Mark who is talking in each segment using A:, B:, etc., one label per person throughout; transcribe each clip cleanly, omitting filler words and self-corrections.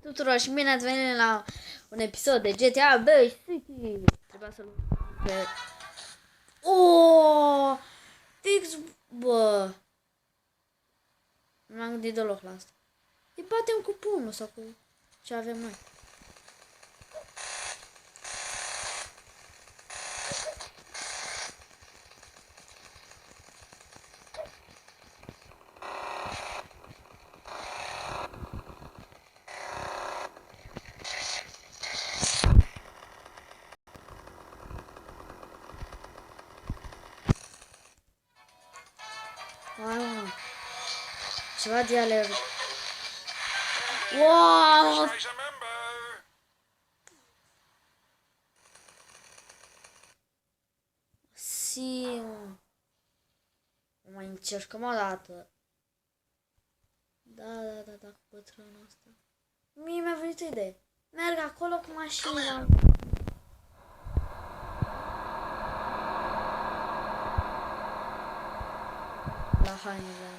A: tuturor și bine ați venit la un episod de GTA Vice City. Trebuia să-l... Oh, fix, bă. Nu m-am gândit deloc la asta. Îi batem cu pumnul sau cu ce avem noi. Wow. Ceva de alerg. Wow! Si. Mai încercăm o dată. Da, cu bătrânul ăsta. Mie mi-a venit o idee. Merg acolo cu mașina. La hainele.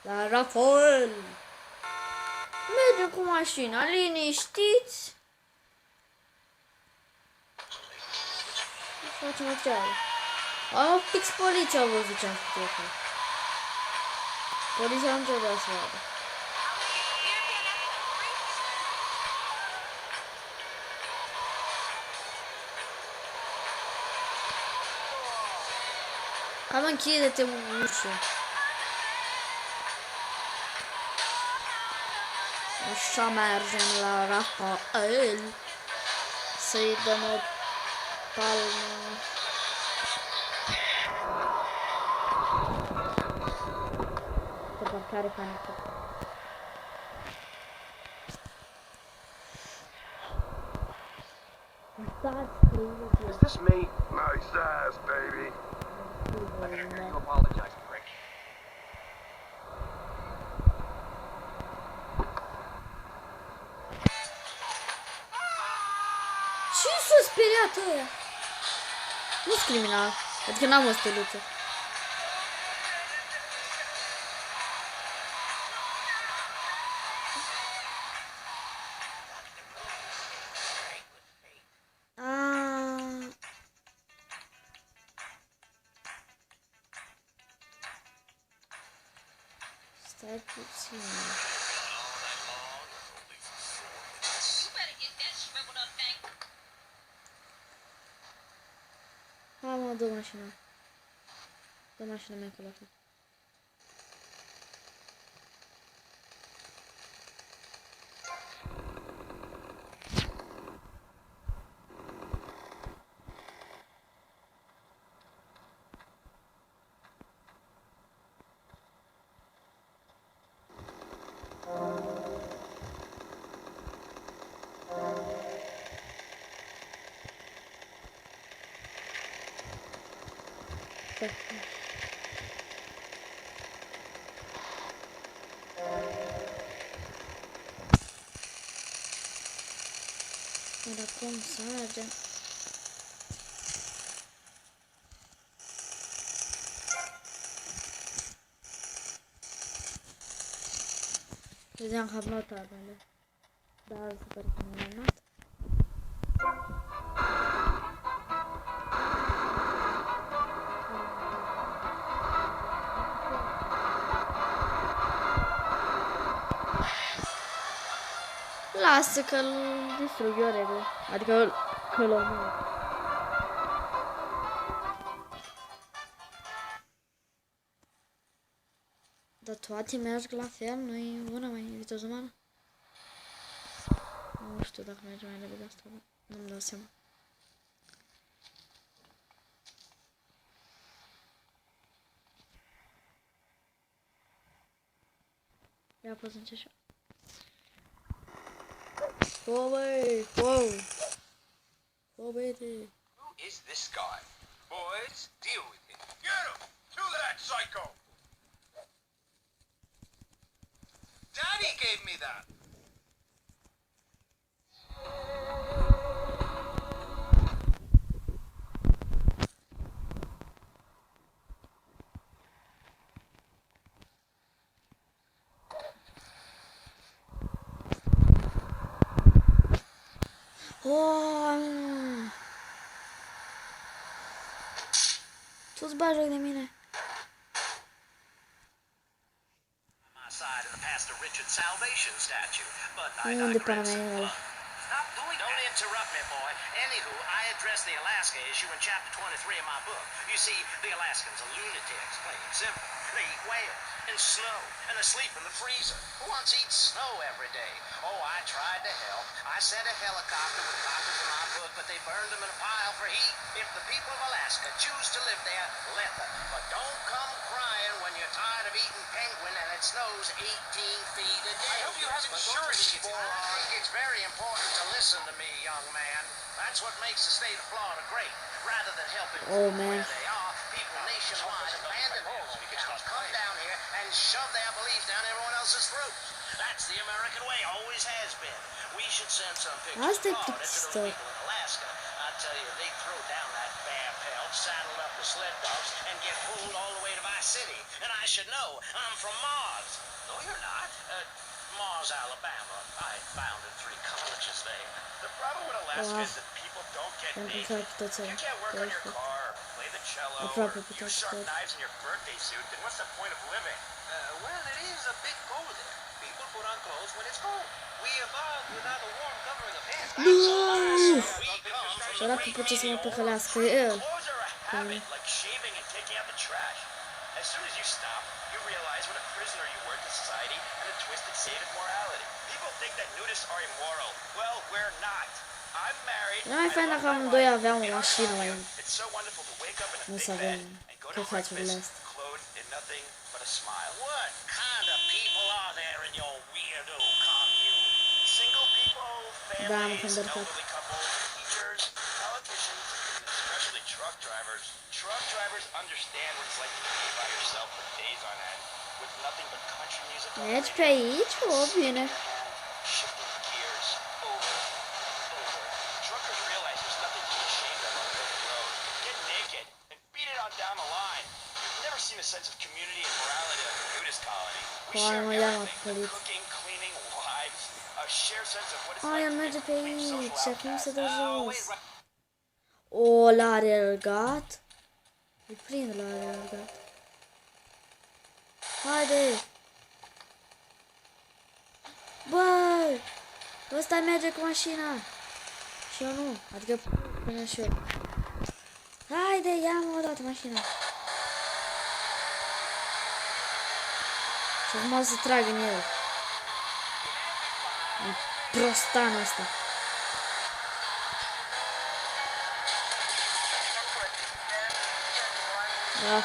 A: La Rafael. Mergem cu mașina, liniștiți. Facem o treabă. Am fix poliția a văzut ce am făcut acolo. Poliția nu trebuia să vadă. Cam închide-te ușa. Așa mergem la Rafael. Să-i dăm o palmă. Pe parcare panică.
B: Is this me? Nice ass, baby.
C: I can hear you apologizing, Rick.
A: Ce s-a speriat ăia? Nu-s criminal. Adică n-am o steluță. Stai puțin. Hai mă, dă mașina. Dă mașina mea acolo. Dar cum să mergem? Credeam că am luat tabele. Dar se pare că nu am luat. Lasă că-l distrug eu repede. Adică că-l omor. Dar toate merg la fel, nu-i una mai viteză umană? Nu știu dacă merge mai repede asta, nu-mi dau seama. Ia poți încerc și eu. Whoa, wait, whoa. Whoa, wait.
C: Who is this guy? Boys, deal with him.
B: Get him! Kill that psycho!
C: Daddy gave me that.
A: Tu-ți bagi joc de mine.
C: My side in the past of Richard Salvation statue, but I
A: Unde pana
C: digress.
A: mea e ăla?
C: Stop doing Don't interrupt me, boy. Anywho, I addressed the Alaska issue in chapter 23 of my book. You see, the Alaskans are lunatics, plain and simple. They eat whales and snow and are asleep in the freezer. Who wants to eat snow every day? Oh, I tried to help. I sent a helicopter with copies of my book, but they burned them in a pile for heat. If the people of Alaska choose to live there, let them. But don't come crying when you're tired of eating penguin and it snows 18 feet a day. I hope you have insurance. It's very important to listen to me, young man. That's what makes the state of Florida great. Rather than helping
A: Oh,
C: people
A: man.
C: where they are, people nationwide abandon their hometowns, come down here and shove their beliefs down everyone else's throats. That's the American way, always has been. We should send some pictures
A: Asta e
C: of Florida to
A: plictisitor.
C: those people in Alaska. I tell you, they throw down that bear pelt, saddle up the sled dogs, and get pulled all the way to Vice City. And I should know, I'm from Mars. No, you're not. Mars, Alabama. I founded 3 colleges there. The problem with Alaska is that people don't get
A: Am
C: naked.
A: putea puteți
C: You can't work on your
A: să
C: car, or play the cello,
A: Aproape
C: or use
A: puteți
C: sharp
A: puteți.
C: knives in your birthday suit, then what's the point of living? Well, it is a big goal there. People put on clothes when it's cold. We evolved without a warm covering of hands. That's all. We come from the
A: Săracul
C: great
A: poate să mă
C: radio
A: păcălească.
C: Clothes are a habit, like shaving and taking out the trash. As soon as you stop, you realize what a prisoner you were to society and a twisted state of morality. People think that nudists are immoral. Well, we're not. I'm married.
A: Era mai
C: I
A: fain
C: love
A: dacă
C: my
A: amândoi
C: wife.
A: aveam o
C: In our
A: mașină mai
C: commune, it's so wonderful to wake up in a
A: Nu
C: big
A: să
C: bed
A: avem
C: and go to
A: căcațurile
C: breakfast
A: astea.
C: clothed in nothing but a smile. What kind of people are there in your weirdo commune? Single people,
A: Da, am
C: families,
A: convertit.
C: elderly couples, teachers, politicians, and especially truck drivers. Truck drivers understand what it's like to be by yourself for days on end with nothing but country music on the
A: Mergi pe
C: radio.
A: aici? O, bine.
C: Shifting gears over and over. Truckers realize there's nothing to be ashamed of on the open road. Get naked and beat it on down the line. You've never seen a sense of community and morality like a nudist colony. We
A: Hai,
C: share
A: mă, ia-mă,
C: everything,
A: Feliț.
C: cooking, cleaning, wives, a shared sense of what it's
A: Hai,
C: like to
A: merge
C: be
A: pe
C: a complete social
A: aici. Acum se
C: outcast.
A: dă
C: Oh,
A: jos.
C: wait, right.
A: O, l-are alergat. Îl prind la alergat. Haide! Băi! Ăsta merge cu mașina. Și eu nu. Adică până și eu. Haide, ia-mă odată mașina. Și acum o să trag în el. În prostan ăsta. Da.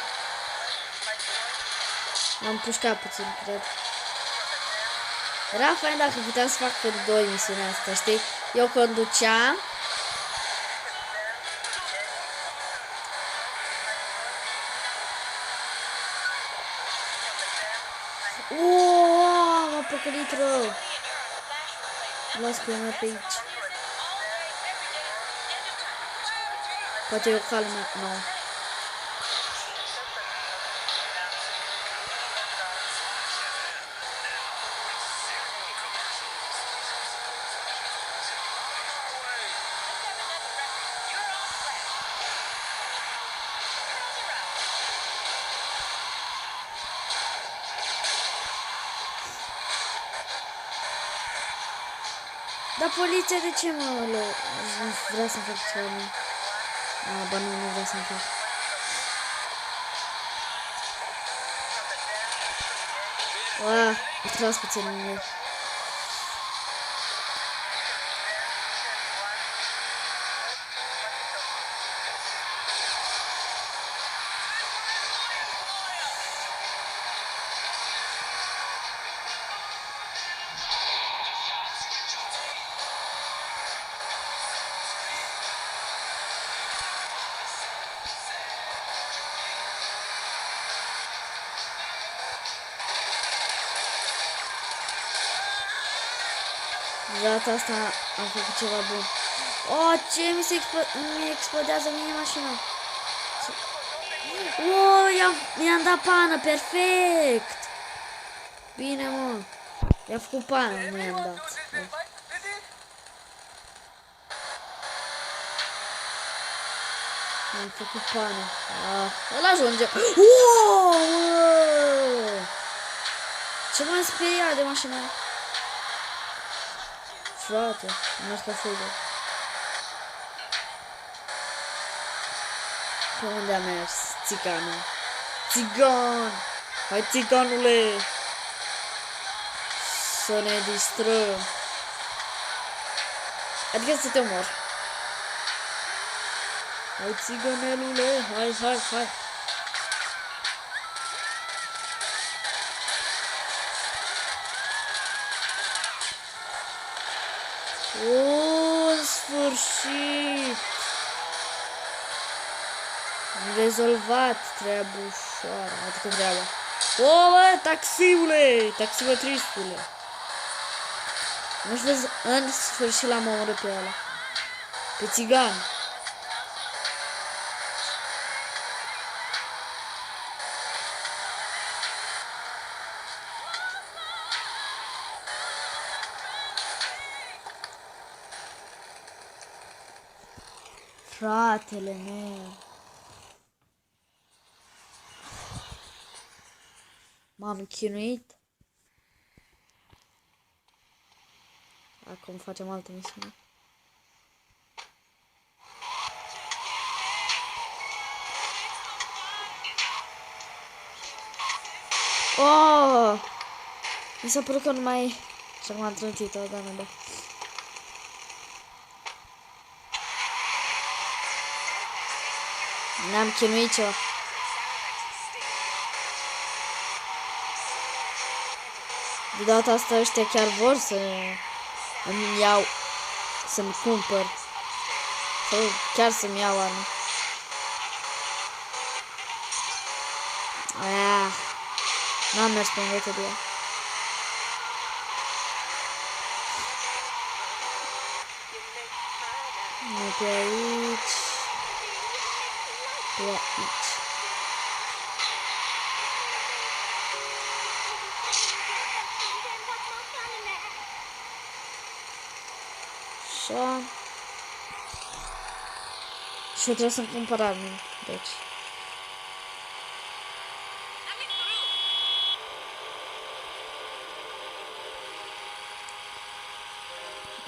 A: L-am pușcat puțin, cred. Era fain dacă puteam să fac pe 2 misiunea asta, știi? Eu conduceam. Uuuu, m-a păcălit rău. Las că eu merg pe aici. Poate e o calmă nouă. Dar poliția de ce mă nu vrea să fac ceva mie? Ba nu vrea să fac. A tras puțin în el. De data asta am făcut ceva bun. Oh, ce mi explodează mie mașina. Oh, i-am dat pană, perfect. Bine, mă. I-a făcut pană, nu i-am dat. Am făcut pane. Îl ajunge. Wow! Ce m-am speriat de mașina aia. Frate, am mers ca fugă. Pe unde a mers? Țiganul. Țigan! Hai, țiganule! Să ne distrăm. Adică să te omor. Hai, țiganelule! Hai, hai, hai! În sfârșit! Am rezolvat treaba ușoară, adică treaba. O, bă, taxiule! Taximetristule! Nu știu, vezi, în sfârșit l-am omorât pe ăla. Pe țigan. Fratele meu. M-am chinuit. Acum facem altă misiune. Oh! Mi s-a părut că nu mai... Și acum am trântit-o, da, da. Ne-am chinuit ceva. De data asta ăștia chiar vor să îmi iau, să-mi cumpăr. Sau chiar să-mi iau arme. N-am mers pe unde trebuia. Nu pe aici. Pe aici. Așa. Și eu trebuie să-mi cumpăr arme. Deci.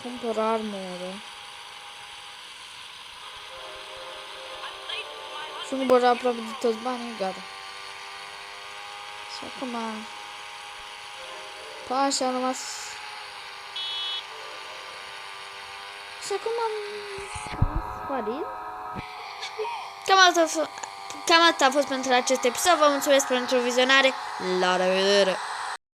A: Cumpăr armură. Și nu băga aproape de toți banii, gata. Și acum... Pași au rămas... Și acum am sparit. Cam atât a fost pentru acest episod. Vă mulțumesc pentru vizionare. La revedere!